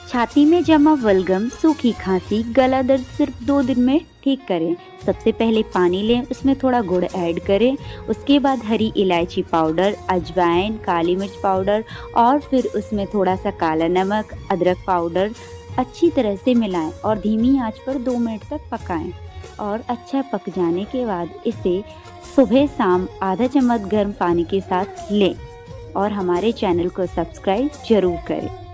छाती में जमा बलगम, सूखी खांसी, गला दर्द सिर्फ 2 दिन में ठीक करें। सबसे पहले पानी लें, उसमें थोड़ा गुड़ ऐड करें, उसके बाद हरी इलायची पाउडर, अजवाइन, काली मिर्च पाउडर और फिर उसमें थोड़ा सा काला नमक, अदरक पाउडर अच्छी तरह से मिलाएं और धीमी आंच पर 2 मिनट तक पकाएं। और अच्छा पक जाने के बाद इसे सुबह शाम आधा चम्मच गर्म पानी के साथ लें और हमारे चैनल को सब्सक्राइब जरूर करें।